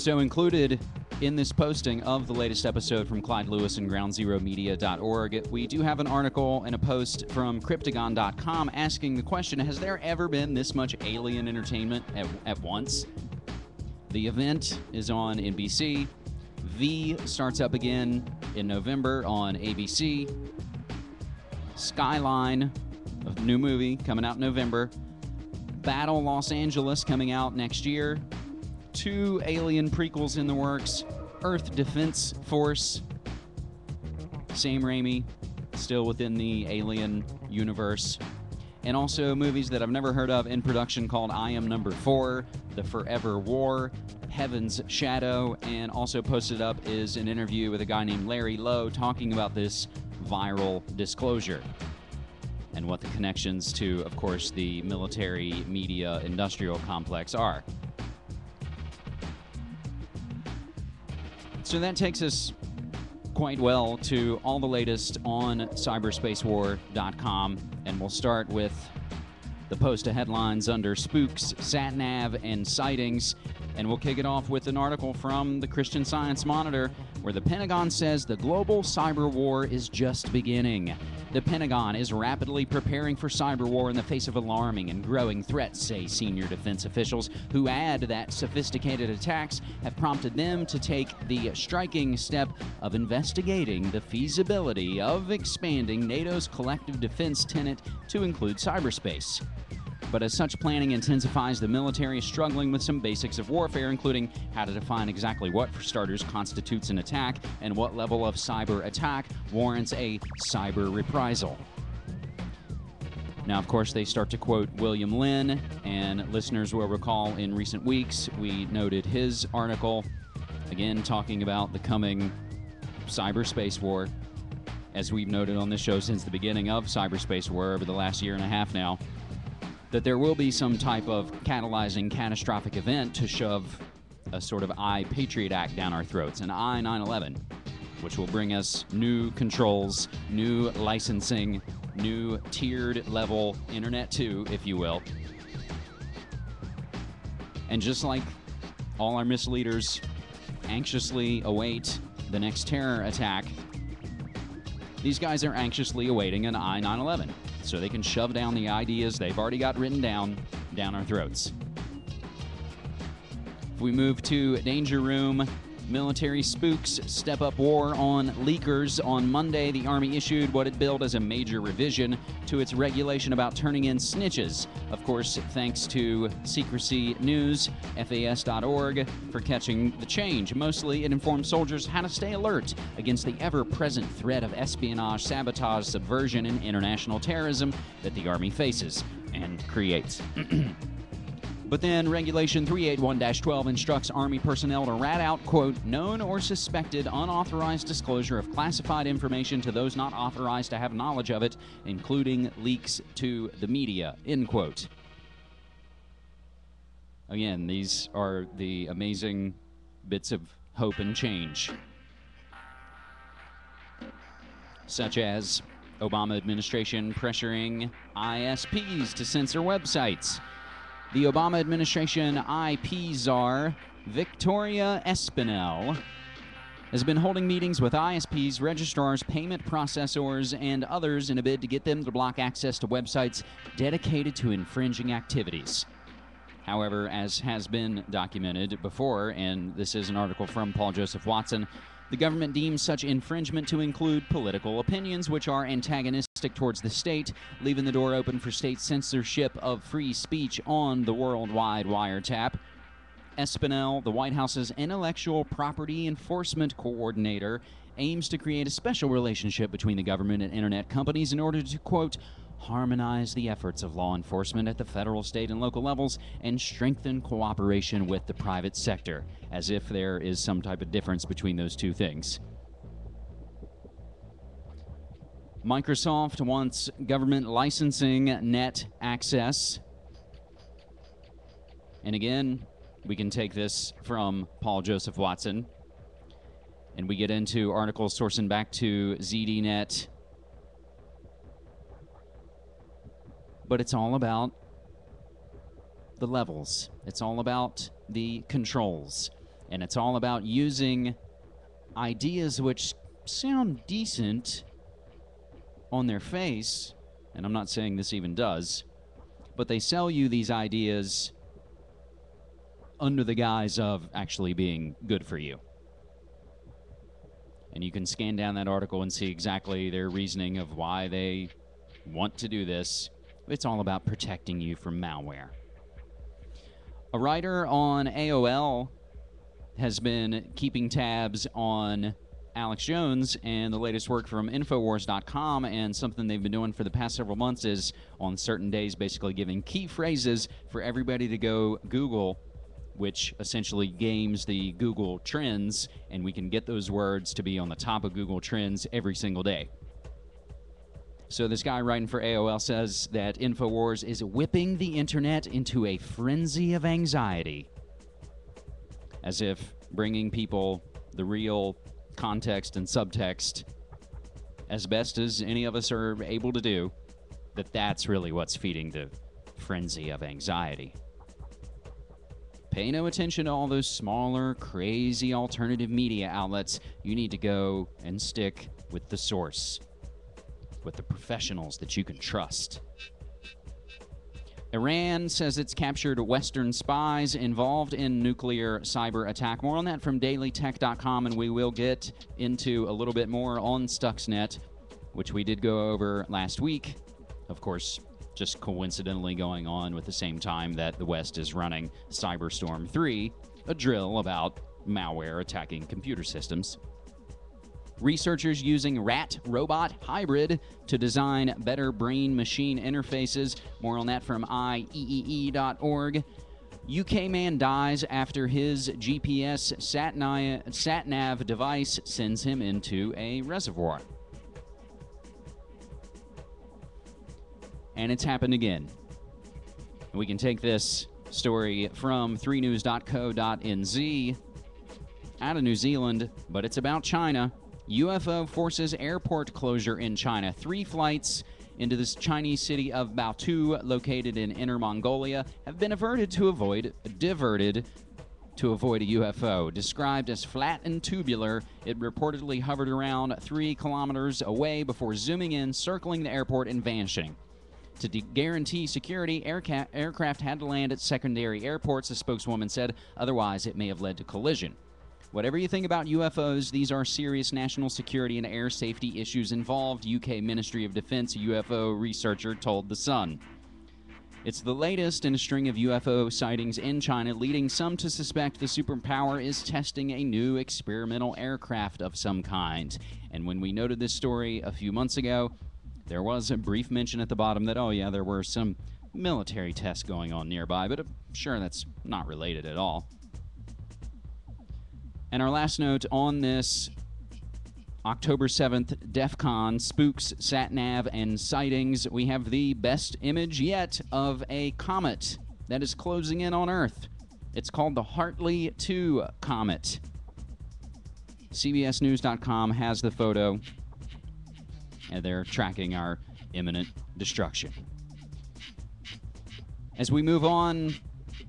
So included in this posting of the latest episode from Clyde Lewis and GroundZeroMedia.org, we do have an article and a post from Cryptagon.com asking the question, has there ever been this much alien entertainment at once? The event is on NBC. V starts up again in November on ABC. Skyline, a new movie coming out in November. Battle Los Angeles coming out next year. 2 Alien prequels in the works. Earth Defense Force. Sam Raimi, still within the Alien universe. And also movies that I've never heard of in production called I Am Number 4, The Forever War, Heaven's Shadow, and also posted up is an interview with a guy named Larry Lowe talking about this viral disclosure and what the connections to, of course, the military media industrial complex are. So that takes us quite well to all the latest on cyberspacewar.com, and we'll start with the post of headlines under spooks, satnav, and sightings, and we'll kick it off with an article from the Christian Science Monitor where the Pentagon says the global cyber war is just beginning. The Pentagon is rapidly preparing for cyber war in the face of alarming and growing threats, say senior defense officials, who add that sophisticated attacks have prompted them to take the striking step of investigating the feasibility of expanding NATO's collective defense tenet to include cyberspace. But as such planning intensifies, the military is struggling with some basics of warfare, including how to define exactly what, for starters, constitutes an attack and what level of cyber attack warrants a cyber reprisal. Now, of course, they start to quote William Lynn, and listeners will recall in recent weeks we noted his article, again talking about the coming cyberspace war. As we've noted on this show since the beginning of cyberspace war over the last year and a half now, that there will be some type of catalyzing catastrophic event to shove a sort of I-Patriot Act down our throats, an I-9/11, which will bring us new controls, new licensing, new tiered level Internet 2, if you will. And just like all our misleaders anxiously await the next terror attack, these guys are anxiously awaiting an I-9/11. So they can shove down the ideas they've already got written down our throats. If we move to Danger Room, military spooks step up war on leakers. On Monday, the Army issued what it billed as a major revision to its regulation about turning in snitches. Of course, thanks to Secrecy News, FAS.org, for catching the change. Mostly, it informs soldiers how to stay alert against the ever-present threat of espionage, sabotage, subversion, and international terrorism that the Army faces and creates. But then Regulation 381-12 instructs Army personnel to rat out, quote, known or suspected unauthorized disclosure of classified information to those not authorized to have knowledge of it, including leaks to the media, end quote. Again, these are the amazing bits of hope and change, such as Obama administration pressuring ISPs to censor websites. The Obama administration IP czar, Victoria Espinel, has been holding meetings with ISPs, registrars, payment processors, and others in a bid to get them to block access to websites dedicated to infringing activities. However, as has been documented before, and this is an article from Paul Joseph Watson, the government deems such infringement to include political opinions which are antagonistic towards the state, leaving the door open for state censorship of free speech on the worldwide wiretap. Espinel, the White House's intellectual property enforcement coordinator, aims to create a special relationship between the government and internet companies in order to, quote, harmonize the efforts of law enforcement at the federal, state, and local levels and strengthen cooperation with the private sector, as if there is some type of difference between those two things. Microsoft wants government licensing net access. And again, we can take this from Paul Joseph Watson, and we get into articles sourcing back to ZDNet. But it's all about the levels. It's all about the controls. And it's all about using ideas which sound decent on their face, and I'm not saying this even does, but they sell you these ideas under the guise of actually being good for you. And you can scan down that article and see exactly their reasoning of why they want to do this. It's all about protecting you from malware. A writer on AOL has been keeping tabs on Alex Jones and the latest work from Infowars.com, and something they've been doing for the past several months is on certain days basically giving key phrases for everybody to go Google, which essentially games the Google Trends, and we can get those words to be on the top of Google Trends every single day. So this guy writing for AOL says that Infowars is whipping the internet into a frenzy of anxiety, as if bringing people the real context and subtext as best as any of us are able to do, that's really what's feeding the frenzy of anxiety. Pay no attention to all those smaller, crazy alternative media outlets. You need to go and stick with the source, with the professionals that you can trust. Iran says it's captured Western spies involved in nuclear cyber attack. More on that from dailytech.com, and we will get into a little bit more on Stuxnet, which we did go over last week. Of course, just coincidentally going on with the same time that the West is running Cyberstorm 3, a drill about malware attacking computer systems. Researchers using rat-robot hybrid to design better brain-machine interfaces. More on that from IEEE.org. UK man dies after his GPS sat-nav device sends him into a reservoir. And it's happened again. We can take this story from 3news.co.nz out of New Zealand, but it's about China. UFO forces airport closure in China. 3 flights into this Chinese city of Baotou, located in Inner Mongolia, have been diverted to avoid a UFO. Described as flat and tubular, it reportedly hovered around 3 kilometers away before zooming in, circling the airport, and vanishing. To guarantee security, aircraft had to land at secondary airports, a spokeswoman said. Otherwise, it may have led to collision. Whatever you think about UFOs, these are serious national security and air safety issues involved, UK Ministry of Defense UFO researcher told The Sun. It's the latest in a string of UFO sightings in China, leading some to suspect the superpower is testing a new experimental aircraft of some kind. And when we noted this story a few months ago, there was a brief mention at the bottom that, oh yeah, there were some military tests going on nearby, but I'm sure that's not related at all. And our last note on this October 7th, DEF CON, spooks, sat-nav, and sightings. We have the best image yet of a comet that is closing in on Earth. It's called the Hartley 2 comet. CBSNews.com has the photo, and they're tracking our imminent destruction. As we move on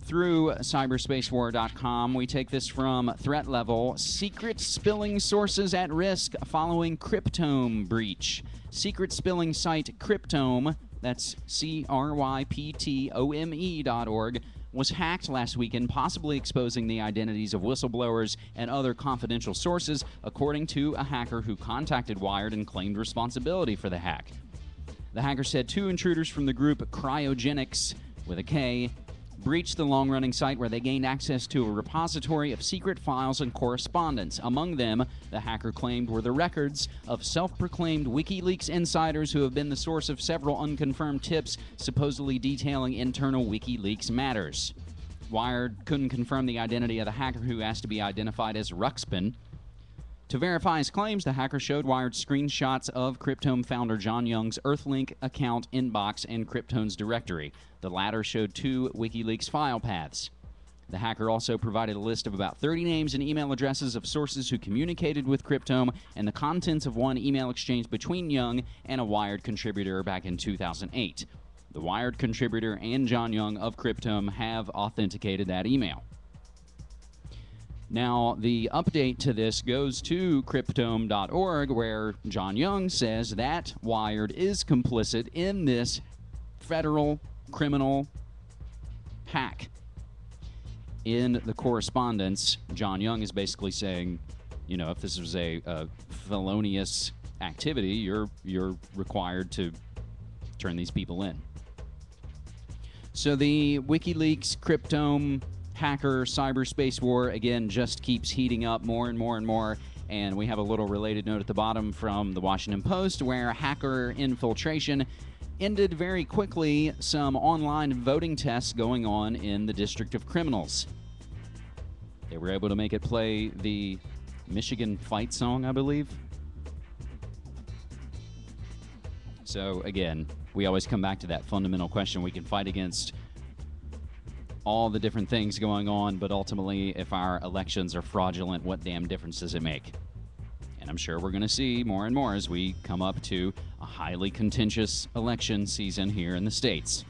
through cyberspacewar.com, we take this from Threat Level. Secret spilling sources at risk following Cryptome breach. Secret spilling site Cryptome, that's CRYPTOME.org, was hacked last weekend, possibly exposing the identities of whistleblowers and other confidential sources, according to a hacker who contacted Wired and claimed responsibility for the hack. The hacker said 2 intruders from the group Cryogenics, with a K, breached the long-running site where they gained access to a repository of secret files and correspondence. Among them, the hacker claimed, were the records of self-proclaimed WikiLeaks insiders who have been the source of several unconfirmed tips supposedly detailing internal WikiLeaks matters. Wired couldn't confirm the identity of the hacker, who asked to be identified as Ruxpin. To verify his claims, the hacker showed Wired screenshots of Cryptome founder John Young's Earthlink account inbox and Cryptome's directory. The latter showed 2 WikiLeaks file paths. The hacker also provided a list of about 30 names and email addresses of sources who communicated with Cryptome and the contents of one email exchange between Young and a Wired contributor back in 2008. The Wired contributor and John Young of Cryptome have authenticated that email. Now, the update to this goes to Cryptome.org, where John Young says that Wired is complicit in this federal criminal hack. In the correspondence, John Young is basically saying, you know, if this was a felonious activity, you're required to turn these people in. So the WikiLeaks Cryptome hacker cyberspace war, again, just keeps heating up more and more and more. And we have a little related note at the bottom from the Washington Post, where hacker infiltration ended very quickly some online voting tests going on in the District of Criminals. They were able to make it play the Michigan fight song, I believe. So again, we always come back to that fundamental question. We can fight against all the different things going on, but ultimately, if our elections are fraudulent, what damn difference does it make? And I'm sure we're going to see more and more as we come up to a highly contentious election season here in the States.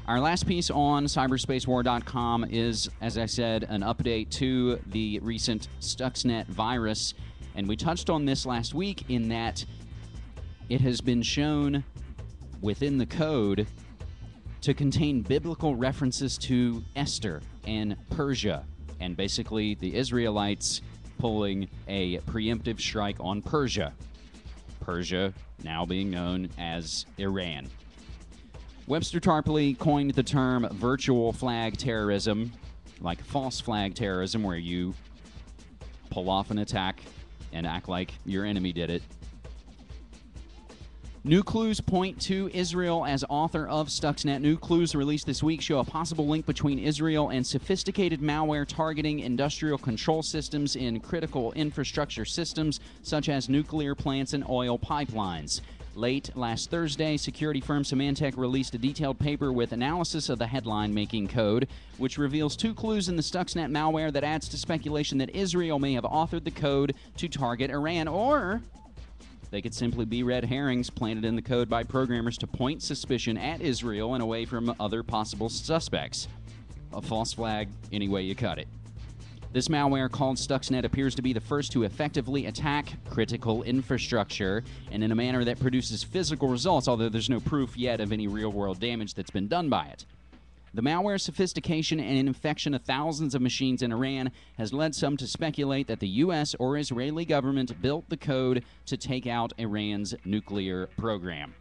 Our last piece on cyberspacewar.com is, as I said, an update to the recent Stuxnet virus. And we touched on this last week in that it has been shown within the code to contain biblical references to Esther and Persia, and basically the Israelites pulling a preemptive strike on Persia. Persia now being known as Iran. Webster Tarpley coined the term virtual flag terrorism, like false flag terrorism, where you pull off an attack and act like your enemy did it. New clues point to Israel as author of Stuxnet. New clues released this week show a possible link between Israel and sophisticated malware targeting industrial control systems in critical infrastructure systems such as nuclear plants and oil pipelines. Late last Thursday, security firm Symantec released a detailed paper with analysis of the headline-making code, which reveals two clues in the Stuxnet malware that adds to speculation that Israel may have authored the code to target Iran, or they could simply be red herrings planted in the code by programmers to point suspicion at Israel and away from other possible suspects. A false flag any way you cut it. This malware called Stuxnet appears to be the first to effectively attack critical infrastructure and in a manner that produces physical results, although there's no proof yet of any real-world damage that's been done by it. The malware's sophistication and infection of thousands of machines in Iran has led some to speculate that the U.S. or Israeli government built the code to take out Iran's nuclear program.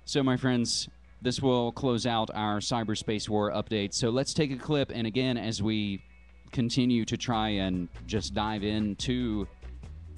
So, my friends, this will close out our cyberspace war update. So let's take a clip, and again, as we continue to try and just dive into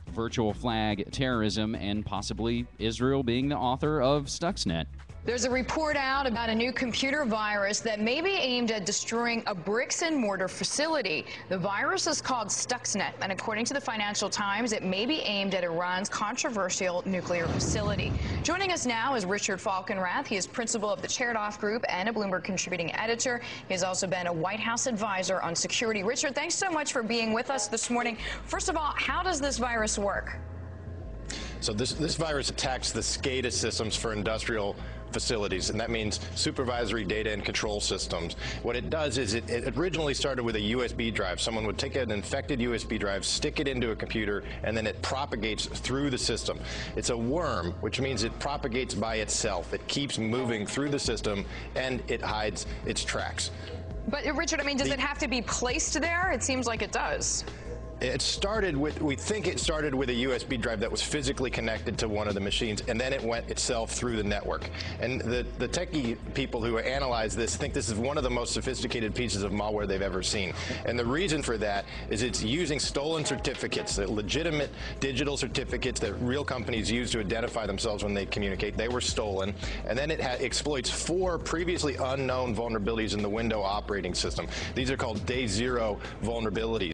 virtual flag terrorism and possibly Israel being the author of Stuxnet. There's a report out about a new computer virus that may be aimed at destroying a bricks and mortar facility. The virus is called Stuxnet, and according to the Financial Times, it may be aimed at Iran's controversial nuclear facility. Joining us now is Richard Falkenrath. He is principal of the Chertoff Group and a Bloomberg contributing editor. He has also been a White House advisor on security. Richard, thanks so much for being with us this morning. First of all, how does this virus work? So this virus attacks the SCADA systems for industrial facilities, and that means supervisory data and control systems. What it does is it originally started with a USB drive. Someone would take an infected USB drive, stick it into a computer, and then it propagates through the system. It's a worm, which means it propagates by itself. It keeps moving through the system, and it hides its tracks. But Richard, I mean, does it have to be placed there? It seems like it does. It started with, we think it started with a USB drive that was physically connected to one of the machines, and then it went itself through the network. And the techie people who analyze this think this is one of the most sophisticated pieces of malware they've ever seen. And the reason for that is it's using stolen certificates, the legitimate digital certificates that real companies use to identify themselves when they communicate. They were stolen. And then it exploits 4 previously unknown vulnerabilities in the Windows operating system. These are called day 0 vulnerabilities.